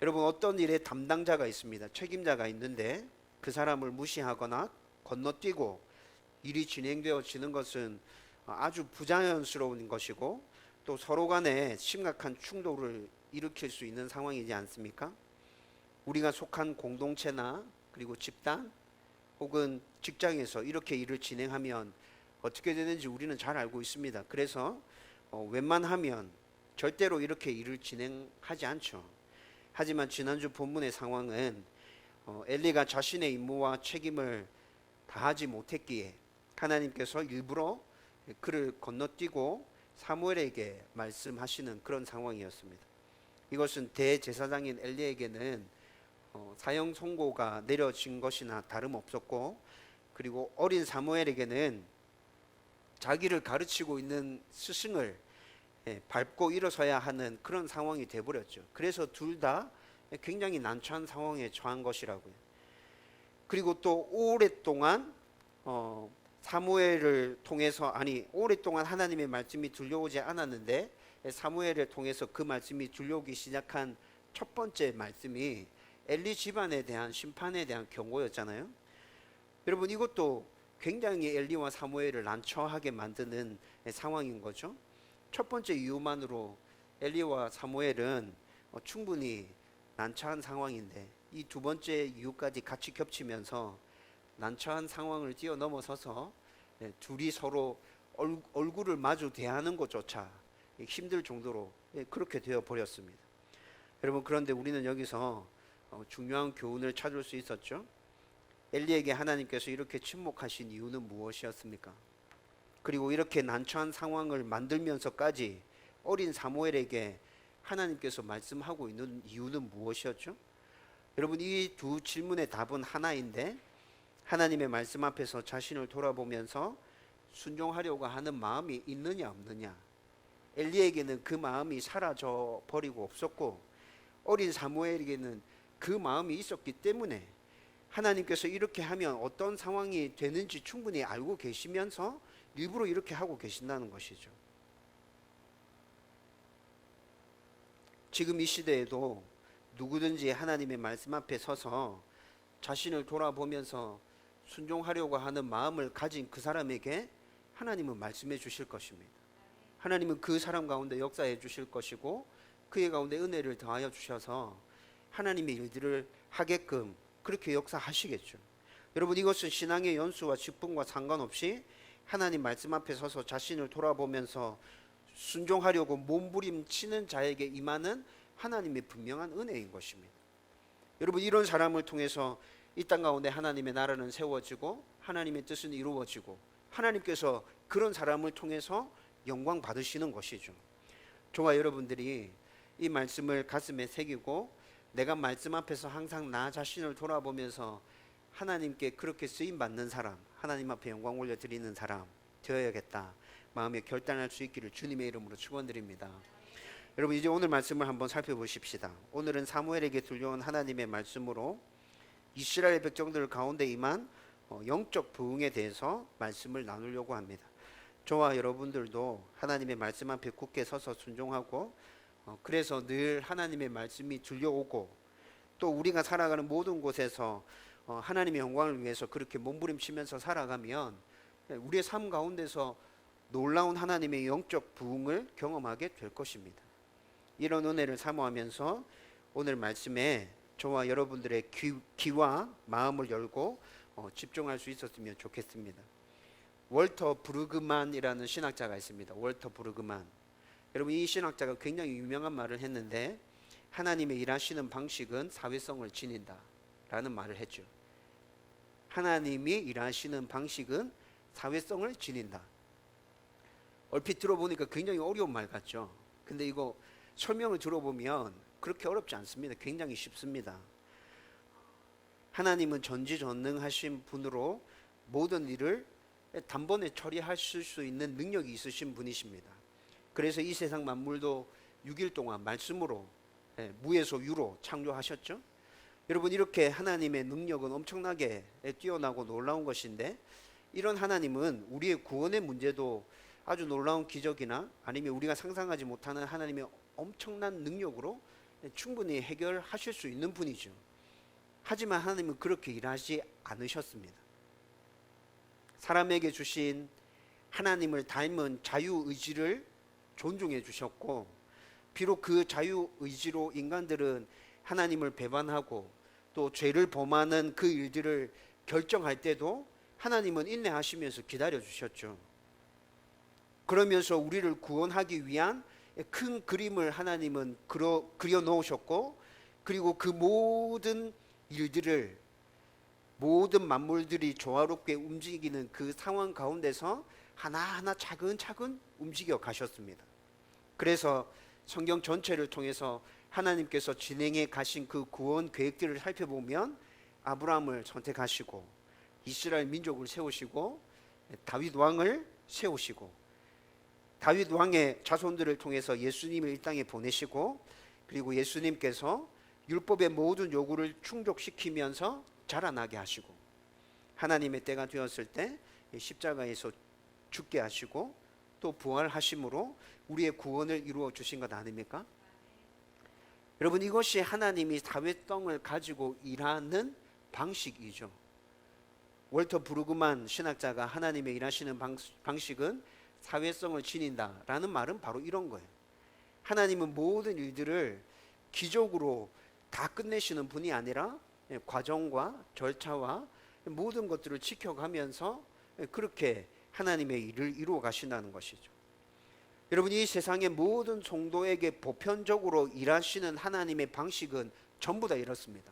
여러분, 어떤 일의 담당자가 있습니다. 책임자가 있는데 그 사람을 무시하거나 건너뛰고 일이 진행되어지는 것은 아주 부자연스러운 것이고 또 서로 간에 심각한 충돌을 일으킬 수 있는 상황이지 않습니까? 우리가 속한 공동체나 그리고 집단 혹은 직장에서 이렇게 일을 진행하면 어떻게 되는지 우리는 잘 알고 있습니다. 그래서 웬만하면 절대로 이렇게 일을 진행하지 않죠. 하지만 지난주 본문의 상황은 엘리가 자신의 임무와 책임을 다하지 못했기에 하나님께서 일부러 그를 건너뛰고 사무엘에게 말씀하시는 그런 상황이었습니다. 이것은 대제사장인 엘리에게는 사형 선고가 내려진 것이나 다름없었고, 그리고 어린 사무엘에게는 자기를 가르치고 있는 스승을 밟고 일어서야 하는 그런 상황이 돼버렸죠. 그래서 둘 다 굉장히 난처한 상황에 처한 것이라고요. 그리고 또 오랫동안 사무엘을 통해서, 오랫동안 하나님의 말씀이 들려오지 않았는데 사무엘을 통해서 그 말씀이 들려오기 시작한 첫 번째 말씀이 엘리 집안에 대한 심판에 대한 경고였잖아요. 여러분, 이것도 굉장히 엘리와 사무엘을 난처하게 만드는 상황인 거죠. 첫 번째 이유만으로 엘리와 사무엘은 충분히 난처한 상황인데 이 두 번째 이유까지 같이 겹치면서 난처한 상황을 뛰어넘어서서 둘이 서로 얼굴을 마주 대하는 것조차 힘들 정도로 그렇게 되어 버렸습니다. 여러분, 그런데 우리는 여기서 중요한 교훈을 찾을 수 있었죠. 엘리에게 하나님께서 이렇게 침묵하신 이유는 무엇이었습니까? 그리고 이렇게 난처한 상황을 만들면서까지 어린 사무엘에게 하나님께서 말씀하고 있는 이유는 무엇이었죠? 여러분, 이 두 질문의 답은 하나인데 하나님의 말씀 앞에서 자신을 돌아보면서 순종하려고 하는 마음이 있느냐 없느냐. 엘리에게는 그 마음이 사라져 버리고 없었고 어린 사무엘에게는 그 마음이 있었기 때문에 하나님께서 이렇게 하면 어떤 상황이 되는지 충분히 알고 계시면서 일부러 이렇게 하고 계신다는 것이죠. 지금 이 시대에도 누구든지 하나님의 말씀 앞에 서서 자신을 돌아보면서 순종하려고 하는 마음을 가진 그 사람에게 하나님은 말씀해 주실 것입니다. 하나님은 그 사람 가운데 역사해 주실 것이고 그의 가운데 은혜를 더하여 주셔서 하나님의 일들을 하게끔 그렇게 역사하시겠죠. 여러분, 이것은 신앙의 연수와 직분과 상관없이 하나님 말씀 앞에 서서 자신을 돌아보면서 순종하려고 몸부림치는 자에게 임하는 하나님의 분명한 은혜인 것입니다. 여러분, 이런 사람을 통해서 이 땅 가운데 하나님의 나라는 세워지고 하나님의 뜻은 이루어지고 하나님께서 그런 사람을 통해서 영광 받으시는 것이죠. 저와 여러분들이 이 말씀을 가슴에 새기고 내가 말씀 앞에서 항상 나 자신을 돌아보면서 하나님께 그렇게 쓰임받는 사람, 하나님 앞에 영광 올려드리는 사람 되어야겠다 마음에 결단할 수 있기를 주님의 이름으로 축원드립니다. 여러분, 이제 오늘 말씀을 한번 살펴보십시다. 오늘은 사무엘에게 들려온 하나님의 말씀으로 이스라엘 백성들 가운데 임한 영적 부흥에 대해서 말씀을 나누려고 합니다. 저와 여러분들도 하나님의 말씀 앞에 굳게 서서 순종하고 그래서 늘 하나님의 말씀이 들려오고 또 우리가 살아가는 모든 곳에서 하나님의 영광을 위해서 그렇게 몸부림치면서 살아가면 우리의 삶 가운데서 놀라운 하나님의 영적 부흥을 경험하게 될 것입니다. 이런 은혜를 사모하면서 오늘 말씀에 저와 여러분들의 귀와 마음을 열고 집중할 수 있었으면 좋겠습니다. 월터 브루그만이라는 신학자가 있습니다. 월터 브루그만. 여러분, 이 신학자가 굉장히 유명한 말을 했는데 하나님의 일하시는 방식은 사회성을 지닌다 라는 말을 했죠. 하나님이 일하시는 방식은 사회성을 지닌다. 얼핏 들어보니까 굉장히 어려운 말 같죠. 근데 이거 설명을 들어보면 그렇게 어렵지 않습니다. 굉장히 쉽습니다. 하나님은 전지전능하신 분으로 모든 일을 단번에 처리하실 수 있는 능력이 있으신 분이십니다. 그래서 이 세상 만물도 6일 동안 말씀으로 무에서 유로 창조하셨죠. 여러분, 이렇게 하나님의 능력은 엄청나게 뛰어나고 놀라운 것인데 이런 하나님은 우리의 구원의 문제도 아주 놀라운 기적이나 아니면 우리가 상상하지 못하는 하나님의 엄청난 능력으로 충분히 해결하실 수 있는 분이죠. 하지만 하나님은 그렇게 일하지 않으셨습니다. 사람에게 주신 하나님을 닮은 자유의지를 존중해 주셨고, 비록 그 자유의지로 인간들은 하나님을 배반하고 또 죄를 범하는 그 일들을 결정할 때도 하나님은 인내하시면서 기다려 주셨죠. 그러면서 우리를 구원하기 위한 큰 그림을 하나님은 그려 놓으셨고, 그리고 그 모든 일들을, 모든 만물들이 조화롭게 움직이는 그 상황 가운데서 하나하나 차근차근 움직여 가셨습니다. 그래서 성경 전체를 통해서 하나님께서 진행해 가신 그 구원 계획들을 살펴보면 아브라함을 선택하시고 이스라엘 민족을 세우시고 다윗 왕을 세우시고 다윗 왕의 자손들을 통해서 예수님을 이 땅에 보내시고, 그리고 예수님께서 율법의 모든 요구를 충족시키면서 자라나게 하시고, 하나님의 때가 되었을 때 십자가에서 죽게 하시고 또 부활하심으로 우리의 구원을 이루어 주신 것 아닙니까? 여러분, 이것이 하나님이 사회성을 가지고 일하는 방식이죠. 월터 브루그만 신학자가 하나님의 일하시는 방식은 사회성을 지닌다라는 말은 바로 이런 거예요. 하나님은 모든 일들을 기적으로 다 끝내시는 분이 아니라 과정과 절차와 모든 것들을 지켜가면서 그렇게 하나님의 일을 이루어 가신다는 것이죠. 여러분, 이 세상의 모든 성도에게 보편적으로 일하시는 하나님의 방식은 전부 다 이렇습니다.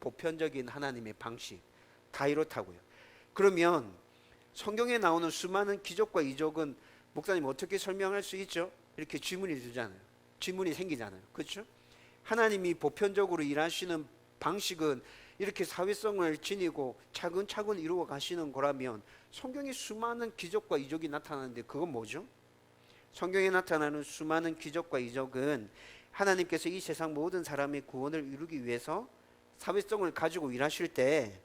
보편적인 하나님의 방식 다 이렇다고요. 그러면 성경에 나오는 수많은 기적과 이적은 목사님 어떻게 설명할 수 있죠? 이렇게 질문이 들잖아요. 질문이 생기잖아요. 그렇죠? 하나님이 보편적으로 일하시는 방식은 이렇게 사회성을 지니고 차근차근 이루어 가시는 거라면 성경에 수많은 기적과 이적이 나타나는데 그건 뭐죠? 성경에 나타나는 수많은 기적과 이적은 하나님께서 이 세상 모든 사람의 구원을 이루기 위해서 사회성을 가지고 일하실 때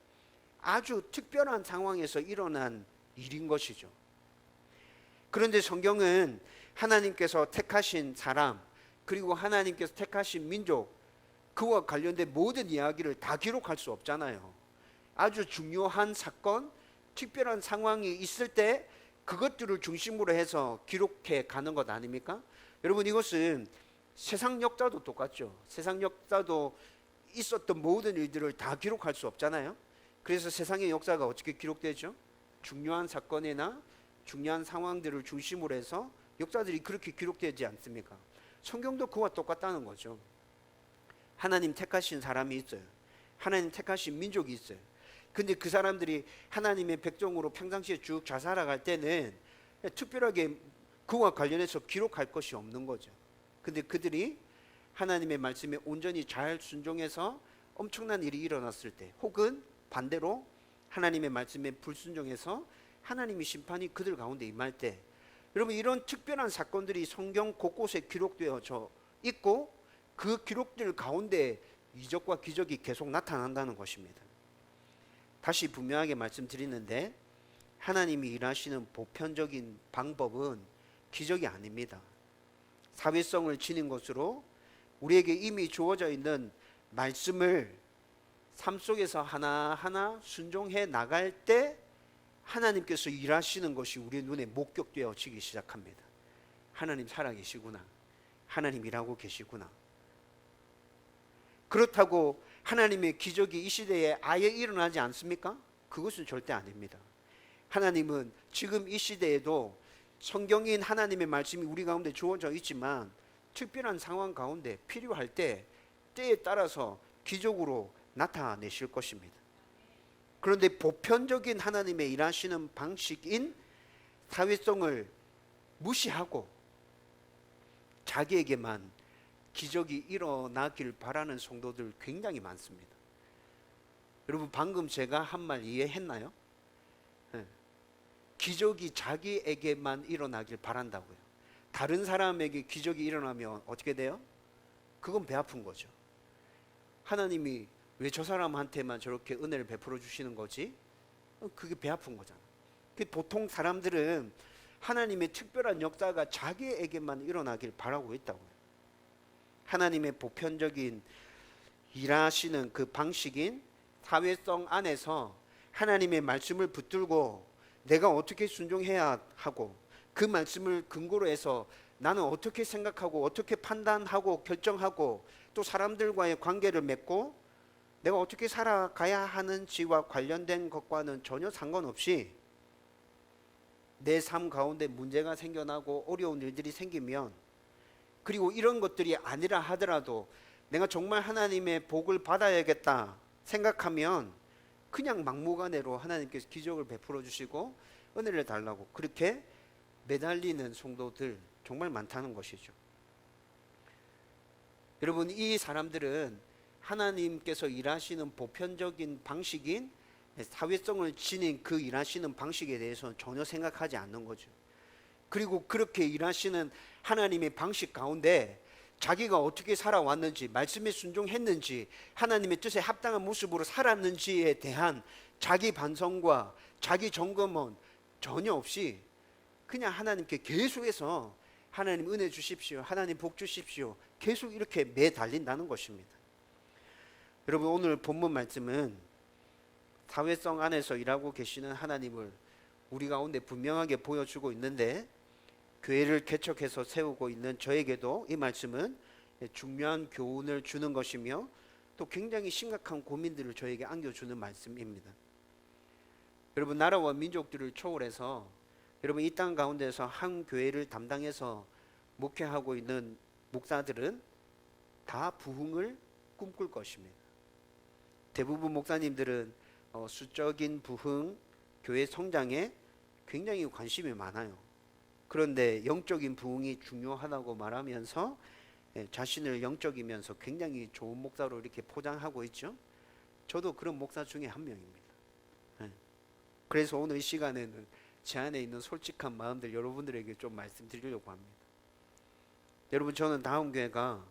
아주 특별한 상황에서 일어난 일인 것이죠. 그런데 성경은 하나님께서 택하신 사람, 그리고 하나님께서 택하신 민족, 그와 관련된 모든 이야기를 다 기록할 수 없잖아요. 아주 중요한 사건, 특별한 상황이 있을 때 그것들을 중심으로 해서 기록해 가는 것 아닙니까? 여러분, 이것은 세상 역사도 똑같죠. 세상 역사도 있었던 모든 일들을 다 기록할 수 없잖아요. 그래서 세상의 역사가 어떻게 기록되죠? 중요한 사건이나 중요한 상황들을 중심으로 해서 역사들이 그렇게 기록되지 않습니까? 성경도 그와 똑같다는 거죠. 하나님 택하신 사람이 있어요. 하나님 택하신 민족이 있어요. 근데 그 사람들이 하나님의 백성으로 평상시에 쭉 잘 살아갈 때는 특별하게 그와 관련해서 기록할 것이 없는 거죠. 근데 그들이 하나님의 말씀에 온전히 잘 순종해서 엄청난 일이 일어났을 때, 혹은 반대로 하나님의 말씀에 불순종해서 하나님의 심판이 그들 가운데 임할 때, 여러분, 이런 특별한 사건들이 성경 곳곳에 기록되어져 있고 그 기록들 가운데 이적과 기적이 계속 나타난다는 것입니다. 다시 분명하게 말씀드리는데, 하나님이 일하시는 보편적인 방법은 기적이 아닙니다. 사회성을 지닌 것으로 우리에게 이미 주어져 있는 말씀을 삶 속에서 하나하나 순종해 나갈 때 하나님께서 일하시는 것이 우리 눈에 목격되어지기 시작합니다. 하나님 살아계시구나. 하나님 일하고 계시구나. 그렇다고 하나님의 기적이 이 시대에 아예 일어나지 않습니까? 그것은 절대 아닙니다. 하나님은 지금 이 시대에도 성경인 하나님의 말씀이 우리 가운데 주어져 있지만 특별한 상황 가운데 필요할 때 때에 따라서 기적으로 나타내실 것입니다. 그런데 보편적인 하나님의 일하시는 방식인 사회성을 무시하고 자기에게만 기적이 일어나길 바라는 성도들 굉장히 많습니다. 여러분, 방금 제가 한 말 이해했나요? 네. 기적이 자기에게만 일어나길 바란다고요. 다른 사람에게 기적이 일어나면 어떻게 돼요? 그건 배 아픈 거죠. 하나님이 왜 저 사람한테만 저렇게 은혜를 베풀어 주시는 거지? 그게 배 아픈 거잖아. 보통 사람들은 하나님의 특별한 역사가 자기에게만 일어나길 바라고 있다고요. 하나님의 보편적인 일하시는 그 방식인 사회성 안에서 하나님의 말씀을 붙들고 내가 어떻게 순종해야 하고 그 말씀을 근거로 해서 나는 어떻게 생각하고 어떻게 판단하고 결정하고 또 사람들과의 관계를 맺고 내가 어떻게 살아가야 하는지와 관련된 것과는 전혀 상관없이 내 삶 가운데 문제가 생겨나고 어려운 일들이 생기면, 그리고 이런 것들이 아니라 하더라도 내가 정말 하나님의 복을 받아야겠다 생각하면 그냥 막무가내로 하나님께서 기적을 베풀어 주시고 은혜를 달라고 그렇게 매달리는 성도들 정말 많다는 것이죠. 여러분, 이 사람들은 하나님께서 일하시는 보편적인 방식인 사회성을 지닌 그 일하시는 방식에 대해서는 전혀 생각하지 않는 거죠. 그리고 그렇게 일하시는 하나님의 방식 가운데 자기가 어떻게 살아왔는지, 말씀에 순종했는지, 하나님의 뜻에 합당한 모습으로 살았는지에 대한 자기 반성과 자기 점검은 전혀 없이 그냥 하나님께 계속해서 하나님 은혜 주십시오, 하나님 복 주십시오, 계속 이렇게 매달린다는 것입니다. 여러분, 오늘 본문 말씀은 사회성 안에서 일하고 계시는 하나님을 우리 가운데 분명하게 보여주고 있는데, 교회를 개척해서 세우고 있는 저에게도 이 말씀은 중요한 교훈을 주는 것이며 또 굉장히 심각한 고민들을 저에게 안겨주는 말씀입니다. 여러분, 나라와 민족들을 초월해서 여러분 이 땅 가운데서 한 교회를 담당해서 목회하고 있는 목사들은 다 부흥을 꿈꿀 것입니다. 대부분 목사님들은 수적인 부흥, 교회 성장에 굉장히 관심이 많아요. 그런데 영적인 부흥이 중요하다고 말하면서 자신을 영적이면서 굉장히 좋은 목사로 이렇게 포장하고 있죠. 저도 그런 목사 중에 한 명입니다. 그래서 오늘 이 시간에는 제 안에 있는 솔직한 마음들 여러분들에게 좀 말씀드리려고 합니다. 여러분, 저는 다음 교회가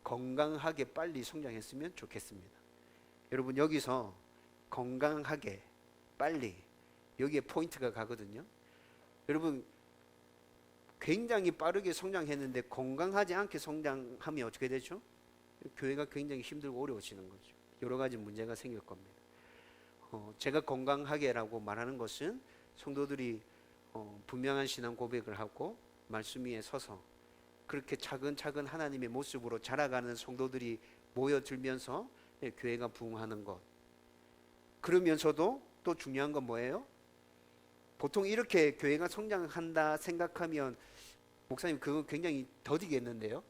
건강하게 빨리 성장했으면 좋겠습니다. 여러분, 여기서 건강하게 빨리, 여기에 포인트가 가거든요. 여러분, 굉장히 빠르게 성장했는데 건강하지 않게 성장하면 어떻게 되죠? 교회가 굉장히 힘들고 어려워지는 거죠. 여러 가지 문제가 생길 겁니다. 제가 건강하게라고 말하는 것은 성도들이 분명한 신앙 고백을 하고 말씀 위에 서서 그렇게 차근차근 하나님의 모습으로 자라가는 성도들이 모여들면서 교회가 부흥하는 것. 그러면서도 또 중요한 건 뭐예요? 보통 이렇게 교회가 성장한다 생각하면 목사님 그거 굉장히 더디겠는데요?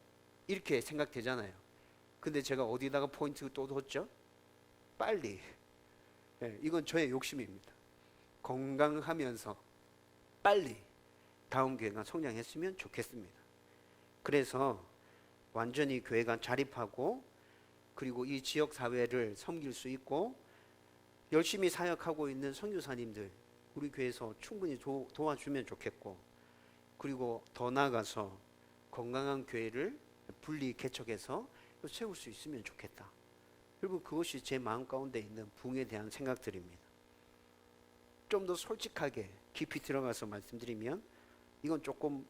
이렇게 생각되잖아요. 근데 제가 어디다가 포인트 또 뒀죠? 빨리. 이건 저의 욕심입니다. 건강하면서 빨리 다음 교회가 성장했으면 좋겠습니다. 그래서 완전히 교회가 자립하고 그리고 이 지역 사회를 섬길 수 있고 열심히 사역하고 있는 선교사님들 우리 교회에서 충분히 도와주면 좋겠고, 그리고 더 나아가서 건강한 교회를 분리 개척해서 세울 수 있으면 좋겠다. 여러분, 그것이 제 마음 가운데 있는 부흥에 대한 생각들입니다. 좀 더 솔직하게 깊이 들어가서 말씀드리면 이건 조금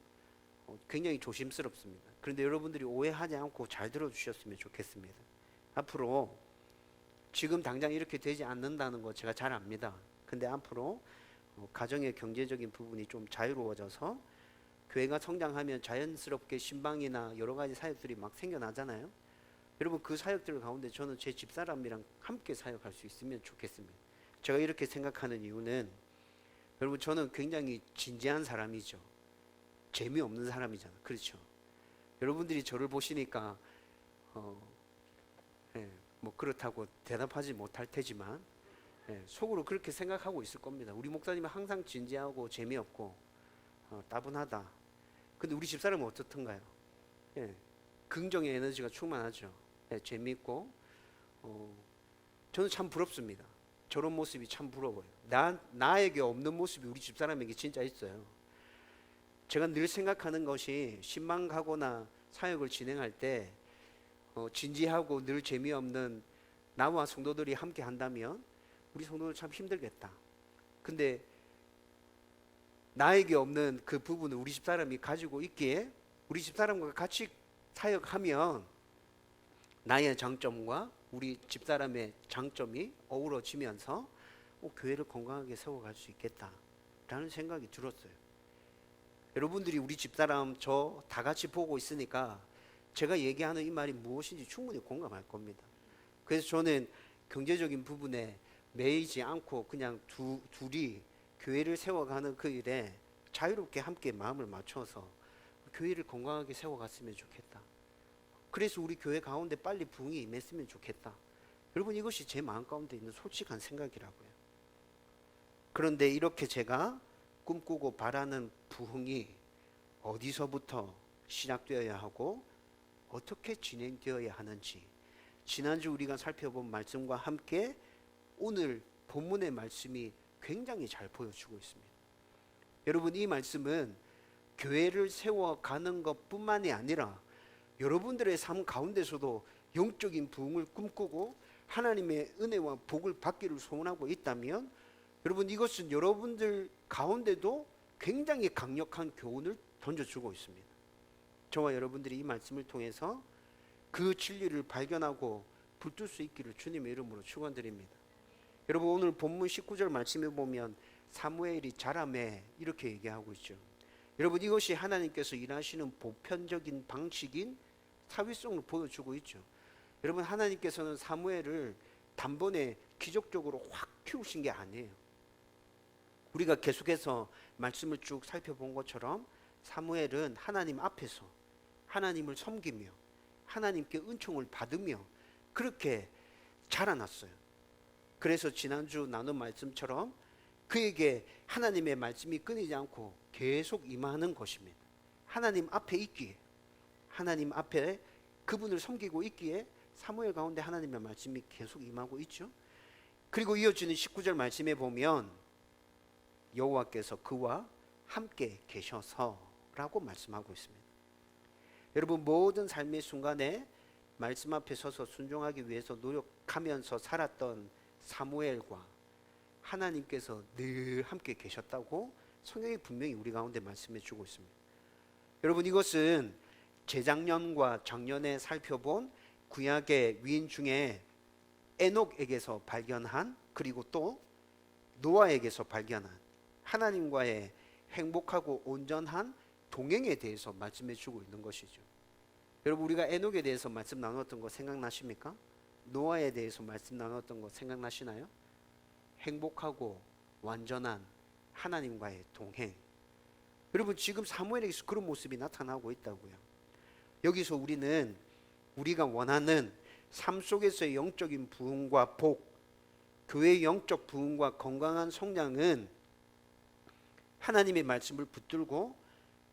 굉장히 조심스럽습니다. 그런데 여러분들이 오해하지 않고 잘 들어주셨으면 좋겠습니다. 앞으로 지금 당장 이렇게 되지 않는다는 거 제가 잘 압니다. 근데 앞으로 가정의 경제적인 부분이 좀 자유로워져서 교회가 성장하면 자연스럽게 신방이나 여러 가지 사역들이 막 생겨나잖아요. 여러분, 그 사역들 가운데 저는 제 집사람이랑 함께 사역할 수 있으면 좋겠습니다. 제가 이렇게 생각하는 이유는 여러분, 저는 굉장히 진지한 사람이죠. 재미없는 사람이잖아요. 그렇죠? 여러분들이 저를 보시니까 뭐 그렇다고 대답하지 못할 테지만 속으로 그렇게 생각하고 있을 겁니다. 우리 목사님은 항상 진지하고 재미없고 따분하다. 근데 우리 집사람은 어떻던가요? 긍정의 에너지가 충만하죠. 재미있고 저는 참 부럽습니다. 저런 모습이 참 부러워요. 나에게 없는 모습이 우리 집사람에게 진짜 있어요. 제가 늘 생각하는 것이 신방 가거나 사역을 진행할 때 진지하고 늘 재미없는 나와 성도들이 함께 한다면 우리 성도들 참 힘들겠다. 근데 나에게 없는 그 부분을 우리 집사람이 가지고 있기에 우리 집사람과 같이 사역하면 나의 장점과 우리 집사람의 장점이 어우러지면서 교회를 건강하게 세워갈 수 있겠다라는 생각이 들었어요. 여러분들이 우리 집사람 저 다 같이 보고 있으니까 제가 얘기하는 이 말이 무엇인지 충분히 공감할 겁니다. 그래서 저는 경제적인 부분에 매이지 않고 그냥 둘이 교회를 세워가는 그 일에 자유롭게 함께 마음을 맞춰서 교회를 건강하게 세워갔으면 좋겠다. 그래서 우리 교회 가운데 빨리 부흥이 임했으면 좋겠다. 여러분, 이것이 제 마음 가운데 있는 솔직한 생각이라고요. 그런데 이렇게 제가 꿈꾸고 바라는 부흥이 어디서부터 시작되어야 하고 어떻게 진행되어야 하는지, 지난주 우리가 살펴본 말씀과 함께 오늘 본문의 말씀이 굉장히 잘 보여주고 있습니다. 여러분, 이 말씀은 교회를 세워가는 것뿐만이 아니라 여러분들의 삶 가운데서도 영적인 부흥을 꿈꾸고 하나님의 은혜와 복을 받기를 소원하고 있다면, 여러분, 이것은 여러분들 가운데도 굉장히 강력한 교훈을 던져주고 있습니다. 저와 여러분들이 이 말씀을 통해서 그 진리를 발견하고 붙들 수 있기를 주님의 이름으로 축원드립니다. 여러분, 오늘 본문 19절 말씀에 보면 사무엘이 자라매 이렇게 얘기하고 있죠. 여러분, 이것이 하나님께서 일하시는 보편적인 방식인 사회성을 보여주고 있죠. 여러분, 하나님께서는 사무엘을 단번에 기적적으로 확 키우신 게 아니에요. 우리가 계속해서 말씀을 쭉 살펴본 것처럼 사무엘은 하나님 앞에서 하나님을 섬기며 하나님께 은총을 받으며 그렇게 자라났어요. 그래서 지난주 나눈 말씀처럼 그에게 하나님의 말씀이 끊이지 않고 계속 임하는 것입니다. 하나님 앞에 있기에, 하나님 앞에 그분을 섬기고 있기에 사무엘 가운데 하나님의 말씀이 계속 임하고 있죠. 그리고 이어지는 19절 말씀에 보면 여호와께서 그와 함께 계셔서 라고 말씀하고 있습니다. 여러분, 모든 삶의 순간에 말씀 앞에 서서 순종하기 위해서 노력하면서 살았던 사무엘과 하나님께서 늘 함께 계셨다고 성경이 분명히 우리 가운데 말씀해 주고 있습니다. 여러분, 이것은 재작년과 작년에 살펴본 구약의 위인 중에 에녹에게서 발견한, 그리고 또 노아에게서 발견한 하나님과의 행복하고 온전한 동행에 대해서 말씀해 주고 있는 것이죠. 여러분, 우리가 에녹에 대해서 말씀 나눴던 거 생각나십니까? 노아에 대해서 말씀 나눴던 거 생각나시나요? 행복하고 완전한 하나님과의 동행. 여러분, 지금 사무엘에게서 그런 모습이 나타나고 있다고요. 여기서 우리는 우리가 원하는 삶 속에서의 영적인 부흥과 복, 교회의 영적 부흥과 건강한 성장은 하나님의 말씀을 붙들고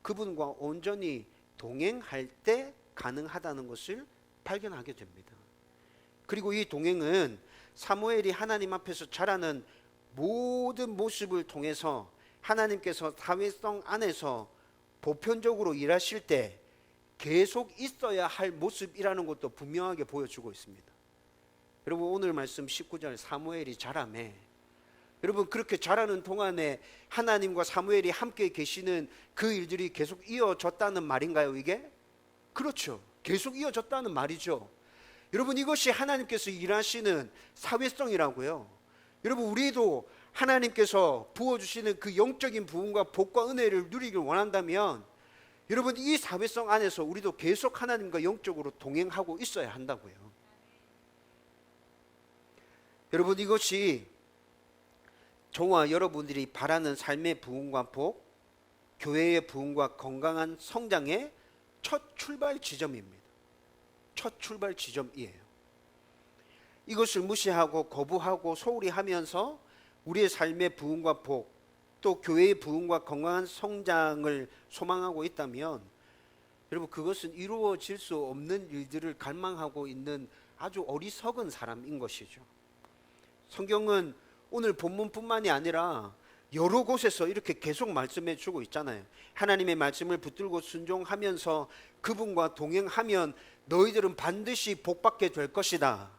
그분과 온전히 동행할 때 가능하다는 것을 발견하게 됩니다. 그리고 이 동행은 사무엘이 하나님 앞에서 자라는 모든 모습을 통해서 하나님께서 사회성 안에서 보편적으로 일하실 때 계속 있어야 할 모습이라는 것도 분명하게 보여주고 있습니다. 여러분, 오늘 말씀 19절 사무엘이 자라매, 여러분, 그렇게 자라는 동안에 하나님과 사무엘이 함께 계시는 그 일들이 계속 이어졌다는 말인가요, 이게? 그렇죠. 계속 이어졌다는 말이죠. 여러분, 이것이 하나님께서 일하시는 사회성이라고요. 여러분, 우리도 하나님께서 부어주시는 그 영적인 부흥과 복과 은혜를 누리길 원한다면 여러분, 이 사회성 안에서 우리도 계속 하나님과 영적으로 동행하고 있어야 한다고요. 여러분, 이것이 저와 여러분들이 바라는 삶의 부흥과 복, 교회의 부흥과 건강한 성장의 첫 출발 지점입니다. 첫 출발 지점이에요. 이것을 무시하고 거부하고 소홀히 하면서 우리의 삶의 부흥과 복, 또 교회의 부흥과 건강한 성장을 소망하고 있다면 여러분, 그것은 이루어질 수 없는 일들을 갈망하고 있는 아주 어리석은 사람인 것이죠. 성경은 오늘 본문뿐만이 아니라 여러 곳에서 이렇게 계속 말씀해 주고 있잖아요. 하나님의 말씀을 붙들고 순종하면서 그분과 동행하면 너희들은 반드시 복받게 될 것이다.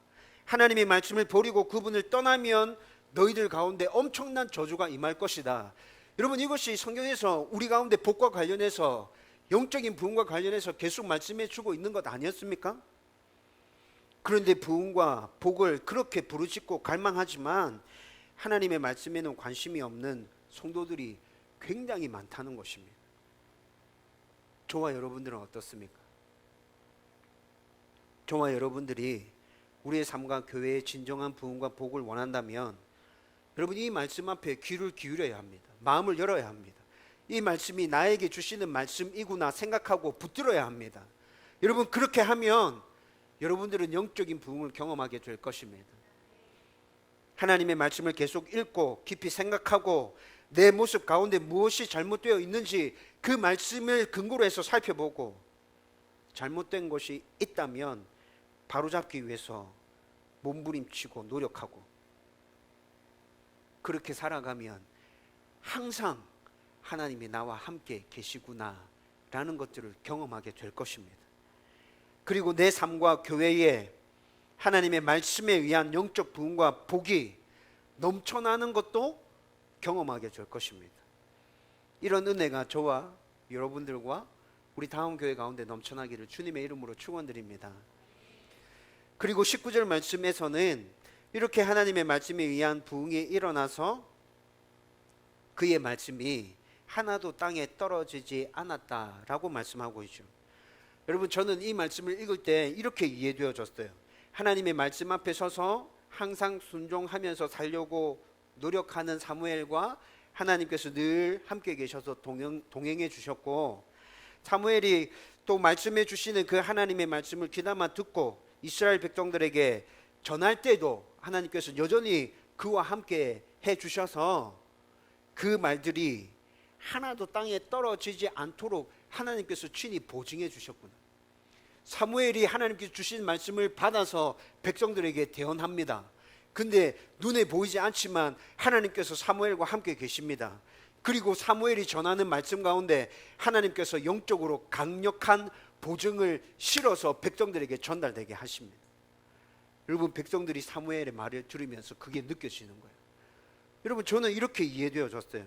하나님의 말씀을 버리고 그분을 떠나면 너희들 가운데 엄청난 저주가 임할 것이다. 여러분, 이것이 성경에서 우리 가운데 복과 관련해서 영적인 부흥과 관련해서 계속 말씀해 주고 있는 것 아니었습니까? 그런데 부흥과 복을 그렇게 부르짖고 갈망하지만 하나님의 말씀에는 관심이 없는 성도들이 굉장히 많다는 것입니다. 저와 여러분들은 어떻습니까? 저와 여러분들이 우리의 삶과 교회의 진정한 부흥과 복을 원한다면 여러분 이 말씀 앞에 귀를 기울여야 합니다. 마음을 열어야 합니다. 이 말씀이 나에게 주시는 말씀이구나 생각하고 붙들어야 합니다. 여러분 그렇게 하면 여러분들은 영적인 부흥을 경험하게 될 것입니다. 하나님의 말씀을 계속 읽고 깊이 생각하고 내 모습 가운데 무엇이 잘못되어 있는지 그 말씀을 근거로 해서 살펴보고 잘못된 것이 있다면 바로잡기 위해서 몸부림치고 노력하고 그렇게 살아가면 항상 하나님이 나와 함께 계시구나 라는 것들을 경험하게 될 것입니다. 그리고 내 삶과 교회에 하나님의 말씀에 의한 영적 부흥과 복이 넘쳐나는 것도 경험하게 될 것입니다. 이런 은혜가 저와 여러분들과 우리 다음 교회 가운데 넘쳐나기를 주님의 이름으로 축원드립니다. 그리고 19절 말씀에서는 이렇게 하나님의 말씀에 의한 부흥이 일어나서 그의 말씀이 하나도 땅에 떨어지지 않았다라고 말씀하고 있죠. 여러분 저는 이 말씀을 읽을 때 이렇게 이해되어졌어요. 하나님의 말씀 앞에 서서 항상 순종하면서 살려고 노력하는 사무엘과 하나님께서 늘 함께 계셔서 동행해 주셨고 사무엘이 또 말씀해 주시는 그 하나님의 말씀을 귀담아 듣고 이스라엘 백성들에게 전할 때도 하나님께서 여전히 그와 함께 해 주셔서 그 말들이 하나도 땅에 떨어지지 않도록 하나님께서 친히 보증해 주셨구나. 사무엘이 하나님께서 주신 말씀을 받아서 백성들에게 대언합니다. 근데 눈에 보이지 않지만 하나님께서 사무엘과 함께 계십니다. 그리고 사무엘이 전하는 말씀 가운데 하나님께서 영적으로 강력한 보증을 실어서 백성들에게 전달되게 하십니다. 여러분 백성들이 사무엘의 말을 들으면서 그게 느껴지는 거예요. 여러분 저는 이렇게 이해되어졌어요.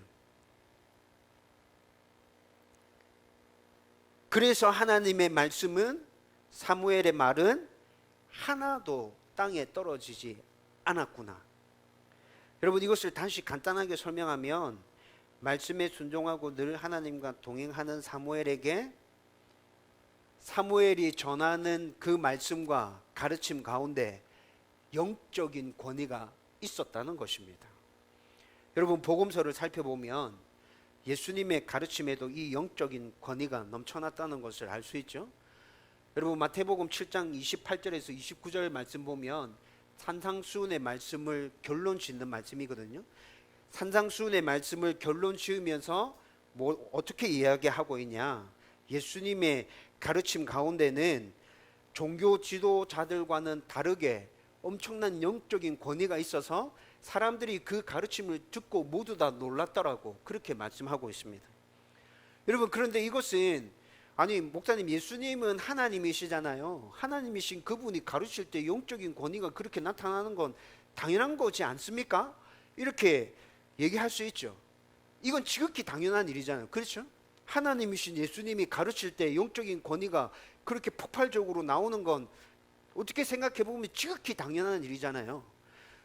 그래서 하나님의 말씀은 사무엘의 말은 하나도 땅에 떨어지지 않았구나. 여러분 이것을 다시 간단하게 설명하면 말씀에 순종하고 늘 하나님과 동행하는 사무엘에게 사무엘이 전하는 그 말씀과 가르침 가운데 영적인 권위가 있었다는 것입니다. 여러분 복음서를 살펴보면 예수님의 가르침에도 이 영적인 권위가 넘쳐났다는 것을 알 수 있죠. 여러분 마태복음 7장 28절에서 29절 말씀 보면 산상수훈의 말씀을 결론 짓는 말씀이거든요. 산상수훈의 말씀을 결론 지으면서 어떻게 이야기하고 있냐. 예수님의 가르침 가운데는 종교 지도자들과는 다르게 엄청난 영적인 권위가 있어서 사람들이 그 가르침을 듣고 모두 다 놀랐더라고 그렇게 말씀하고 있습니다. 여러분 그런데 이것은 아니 목사님 예수님은 하나님이시잖아요. 하나님이신 그분이 가르칠 때 영적인 권위가 그렇게 나타나는 건 당연한 거지 않습니까? 이렇게 얘기할 수 있죠. 이건 지극히 당연한 일이잖아요. 그렇죠? 하나님이신 예수님이 가르칠 때 영적인 권위가 그렇게 폭발적으로 나오는 건 어떻게 생각해 보면 지극히 당연한 일이잖아요.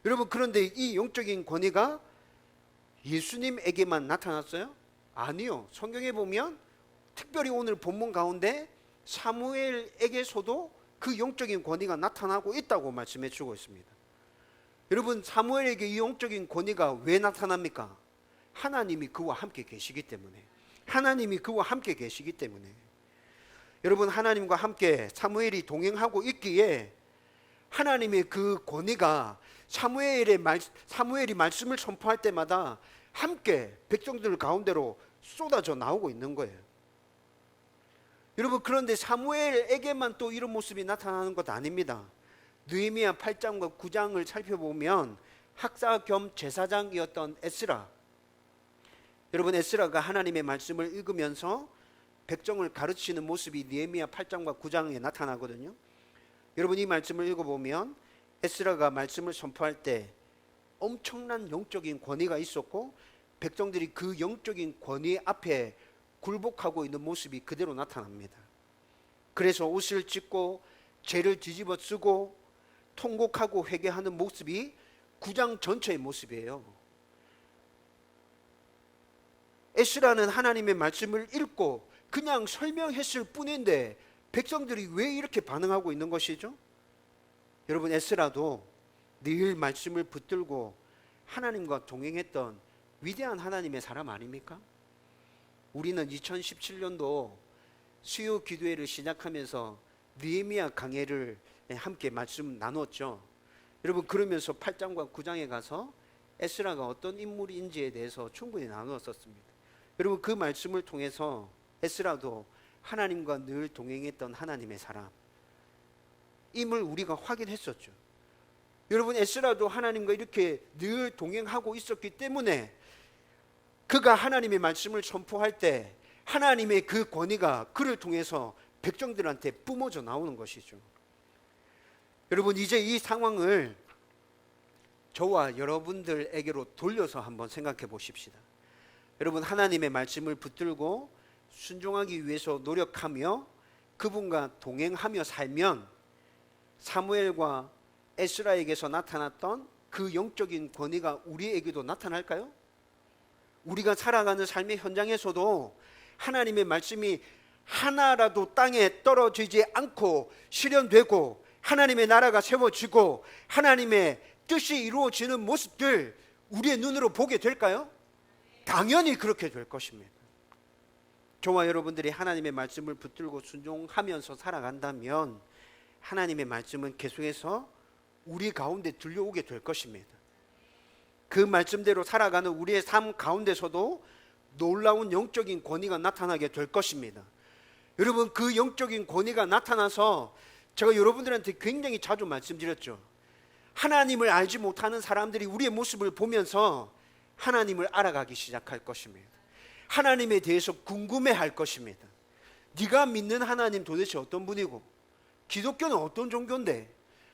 여러분 그런데 이 영적인 권위가 예수님에게만 나타났어요? 아니요. 성경에 보면 특별히 오늘 본문 가운데 사무엘에게서도 그 영적인 권위가 나타나고 있다고 말씀해 주고 있습니다. 여러분 사무엘에게 이 영적인 권위가 왜 나타납니까? 하나님이 그와 함께 계시기 때문에. 하나님이 그와 함께 계시기 때문에. 여러분 하나님과 함께 사무엘이 동행하고 있기에 하나님의 그 권위가 사무엘이 말씀을 선포할 때마다 함께 백성들 가운데로 쏟아져 나오고 있는 거예요. 여러분 그런데 사무엘에게만 또 이런 모습이 나타나는 것 아닙니다. 느헤미야 8장과 9장을 살펴보면 학사 겸 제사장이었던 에스라, 여러분 에스라가 하나님의 말씀을 읽으면서 백성을 가르치는 모습이 느헤미야 8장과 9장에 나타나거든요. 여러분 이 말씀을 읽어보면 에스라가 말씀을 선포할 때 엄청난 영적인 권위가 있었고 백성들이 그 영적인 권위 앞에 굴복하고 있는 모습이 그대로 나타납니다. 그래서 옷을 찢고 죄를 뒤집어 쓰고 통곡하고 회개하는 모습이 9장 전체의 모습이에요. 에스라는 하나님의 말씀을 읽고 그냥 설명했을 뿐인데 백성들이 왜 이렇게 반응하고 있는 것이죠? 여러분, 에스라도 늘 말씀을 붙들고 하나님과 동행했던 위대한 하나님의 사람 아닙니까? 우리는 2017년도 수요 기도회를 시작하면서 느헤미야 강해를 함께 말씀 나눴죠. 여러분, 그러면서 8장과 9장에 가서 에스라가 어떤 인물인지에 대해서 충분히 나누었었습니다. 여러분, 그 말씀을 통해서 에스라도 하나님과 늘 동행했던 하나님의 사람 임을 우리가 확인했었죠. 여러분, 에스라도 하나님과 이렇게 늘 동행하고 있었기 때문에 그가 하나님의 말씀을 선포할 때 하나님의 그 권위가 그를 통해서 백성들한테 뿜어져 나오는 것이죠. 여러분, 이제 이 상황을 저와 여러분들에게로 돌려서 한번 생각해 보십시다. 여러분, 하나님의 말씀을 붙들고 순종하기 위해서 노력하며 그분과 동행하며 살면 사무엘과 에스라에게서 나타났던 그 영적인 권위가 우리에게도 나타날까요? 우리가 살아가는 삶의 현장에서도 하나님의 말씀이 하나라도 땅에 떨어지지 않고 실현되고 하나님의 나라가 세워지고 하나님의 뜻이 이루어지는 모습들 우리의 눈으로 보게 될까요? 당연히 그렇게 될 것입니다. 저와 여러분들이 하나님의 말씀을 붙들고 순종하면서 살아간다면 하나님의 말씀은 계속해서 우리 가운데 들려오게 될 것입니다. 그 말씀대로 살아가는 우리의 삶 가운데서도 놀라운 영적인 권위가 나타나게 될 것입니다. 여러분, 그 영적인 권위가 나타나서 제가 여러분들한테 굉장히 자주 말씀드렸죠. 하나님을 알지 못하는 사람들이 우리의 모습을 보면서 하나님을 알아가기 시작할 것입니다. 하나님에 대해서 궁금해할 것입니다. 네가 믿는 하나님 도대체 어떤 분이고 기독교는 어떤 종교인데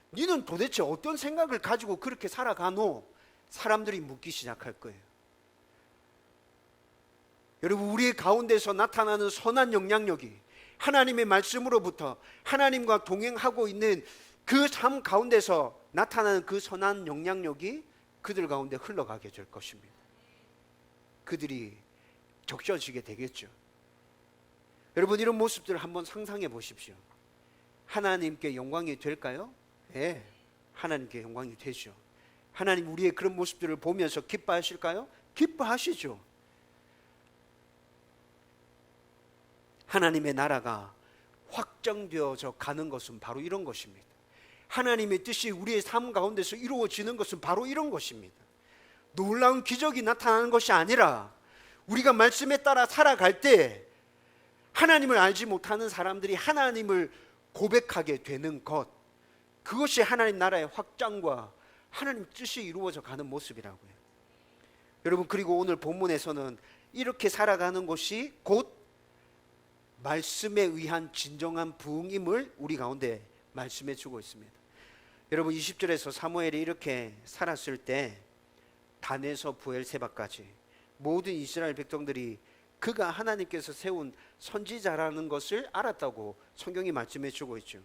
너는 도대체 어떤 생각을 가지고 그렇게 살아가노? 사람들이 묻기 시작할 거예요. 여러분, 우리 가운데서 나타나는 선한 영향력이 하나님의 말씀으로부터 하나님과 동행하고 있는 그 삶 가운데서 나타나는 그 선한 영향력이 그들 가운데 흘러가게 될 것입니다. 그들이 적셔지게 되겠죠. 여러분, 이런 모습들을 한번 상상해 보십시오. 하나님께 영광이 될까요? 네, 하나님께 영광이 되죠. 하나님 우리의 그런 모습들을 보면서 기뻐하실까요? 기뻐하시죠. 하나님의 나라가 확정되어져 가는 것은 바로 이런 것입니다. 하나님의 뜻이 우리의 삶 가운데서 이루어지는 것은 바로 이런 것입니다. 놀라운 기적이 나타나는 것이 아니라 우리가 말씀에 따라 살아갈 때 하나님을 알지 못하는 사람들이 하나님을 고백하게 되는 것, 그것이 하나님 나라의 확장과 하나님 뜻이 이루어져 가는 모습이라고요. 여러분, 그리고 오늘 본문에서는 이렇게 살아가는 것이 곧 말씀에 의한 진정한 부흥임을 우리 가운데 말씀해 주고 있습니다. 여러분, 20절에서 사무엘이 이렇게 살았을 때 단에서 부엘세바까지 모든 이스라엘 백성들이 그가 하나님께서 세운 선지자라는 것을 알았다고 성경이 말씀해 주고 있죠.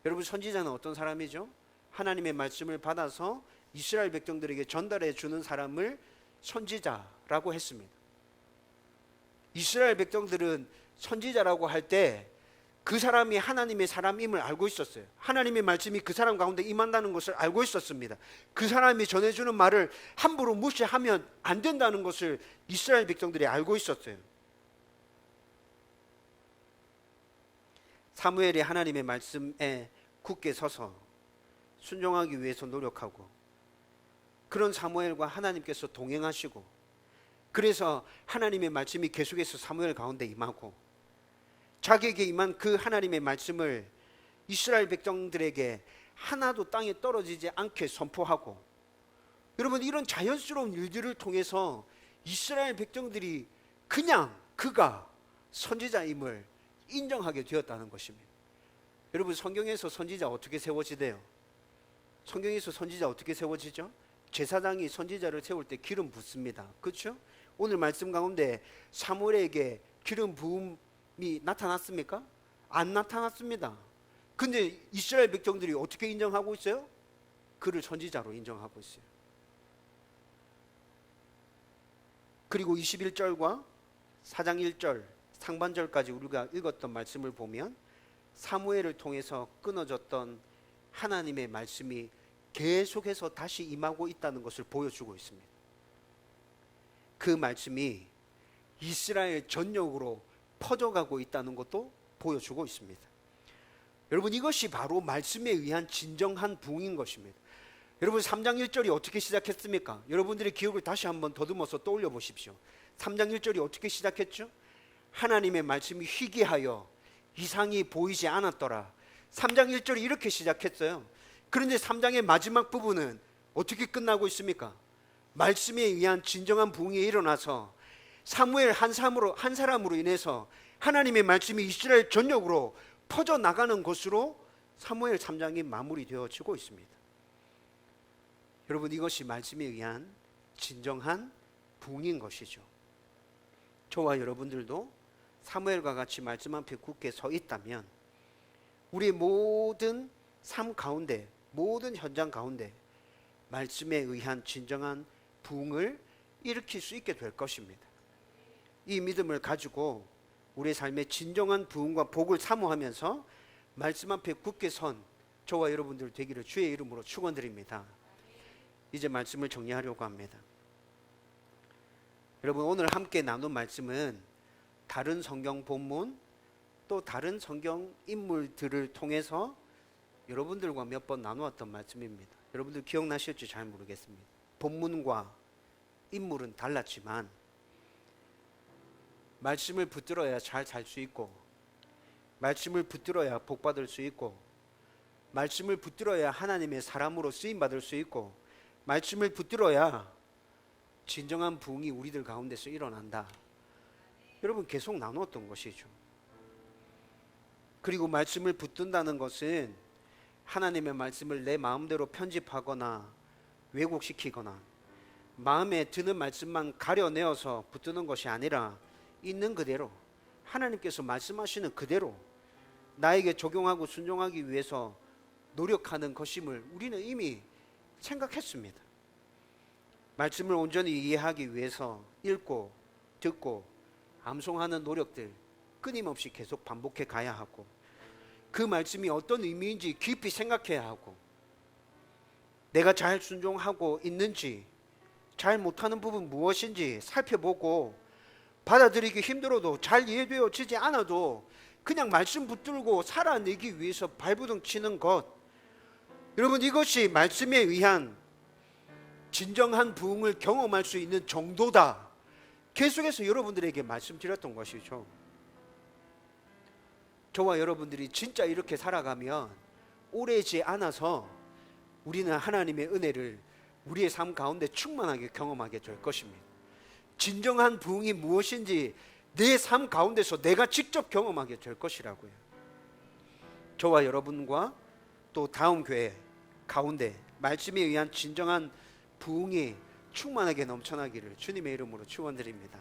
여러분, 선지자는 어떤 사람이죠? 하나님의 말씀을 받아서 이스라엘 백성들에게 전달해 주는 사람을 선지자라고 했습니다. 이스라엘 백성들은 선지자라고 할 때 그 사람이 하나님의 사람임을 알고 있었어요. 하나님의 말씀이 그 사람 가운데 임한다는 것을 알고 있었습니다. 그 사람이 전해주는 말을 함부로 무시하면 안 된다는 것을 이스라엘 백성들이 알고 있었어요. 사무엘이 하나님의 말씀에 굳게 서서 순종하기 위해서 노력하고, 그런 사무엘과 하나님께서 동행하시고, 그래서 하나님의 말씀이 계속해서 사무엘 가운데 임하고, 자기에게 임한 그 하나님의 말씀을 이스라엘 백성들에게 하나도 땅에 떨어지지 않게 선포하고, 여러분, 이런 자연스러운 일들을 통해서 이스라엘 백성들이 그냥 그가 선지자임을 인정하게 되었다는 것입니다. 여러분, 성경에서 선지자 어떻게 세워지대요? 성경에서 선지자 어떻게 세워지죠? 제사장이 선지자를 세울 때 기름 붓습니다. 그렇죠? 오늘 말씀 가운데 사무엘에게 기름 부음이 나타났습니까? 안 나타났습니다. 근데 이스라엘 백성들이 어떻게 인정하고 있어요? 그를 선지자로 인정하고 있어요. 그리고 21절과 4장 1절 상반절까지 우리가 읽었던 말씀을 보면 사무엘을 통해서 끊어졌던 하나님의 말씀이 계속해서 다시 임하고 있다는 것을 보여주고 있습니다. 그 말씀이 이스라엘 전역으로 퍼져가고 있다는 것도 보여주고 있습니다. 여러분, 이것이 바로 말씀에 의한 진정한 부흥인 것입니다. 여러분, 3장 1절이 어떻게 시작했습니까? 여러분들의 기억을 다시 한번 더듬어서 떠올려 보십시오. 3장 1절이 어떻게 시작했죠? 하나님의 말씀이 희귀하여 이상이 보이지 않았더라. 3장 1절이 이렇게 시작했어요. 그런데 3장의 마지막 부분은 어떻게 끝나고 있습니까? 말씀에 의한 진정한 부흥이 일어나서 사무엘 한 사람으로 인해서 하나님의 말씀이 이스라엘 전역으로 퍼져나가는 것으로 사무엘 3장이 마무리되어지고 있습니다. 여러분, 이것이 말씀에 의한 진정한 부흥인 것이죠. 저와 여러분들도 사무엘과 같이 말씀 앞에 굳게 서 있다면 우리의 모든 삶 가운데, 모든 현장 가운데 말씀에 의한 진정한 부흥을 일으킬 수 있게 될 것입니다. 이 믿음을 가지고 우리의 삶의 진정한 부흥과 복을 사모하면서 말씀 앞에 굳게 선 저와 여러분들 되기를 주의 이름으로 축원드립니다. 이제 말씀을 정리하려고 합니다. 여러분, 오늘 함께 나눈 말씀은 다른 성경 본문 또 다른 성경 인물들을 통해서 여러분들과 몇 번 나누었던 말씀입니다. 여러분들 기억나실지 잘 모르겠습니다. 본문과 인물은 달랐지만 말씀을 붙들어야 잘 살 수 있고, 말씀을 붙들어야 복 받을 수 있고, 말씀을 붙들어야 하나님의 사람으로 쓰임 받을 수 있고, 말씀을 붙들어야 진정한 부흥이 우리들 가운데서 일어난다. 여러분, 계속 나누었던 것이죠. 그리고 말씀을 붙든다는 것은 하나님의 말씀을 내 마음대로 편집하거나 왜곡시키거나 마음에 드는 말씀만 가려내어서 붙드는 것이 아니라 있는 그대로 하나님께서 말씀하시는 그대로 나에게 적용하고 순종하기 위해서 노력하는 것임을 우리는 이미 생각했습니다. 말씀을 온전히 이해하기 위해서 읽고 듣고 암송하는 노력들 끊임없이 계속 반복해 가야 하고, 그 말씀이 어떤 의미인지 깊이 생각해야 하고, 내가 잘 순종하고 있는지, 잘 못하는 부분 무엇인지 살펴보고, 받아들이기 힘들어도 잘 이해되어지지 않아도 그냥 말씀 붙들고 살아내기 위해서 발버둥 치는 것, 여러분, 이것이 말씀에 의한 진정한 부흥을 경험할 수 있는 정도다. 계속해서 여러분들에게 말씀드렸던 것이죠. 저와 여러분들이 진짜 이렇게 살아가면 오래지 않아서 우리는 하나님의 은혜를 우리의 삶 가운데 충만하게 경험하게 될 것입니다. 진정한 부흥이 무엇인지 내 삶 가운데서 내가 직접 경험하게 될 것이라고요. 저와 여러분과 또 다음 교회 가운데 말씀에 의한 진정한 부흥이 충만하게 넘쳐나기를 주님의 이름으로 축원드립니다.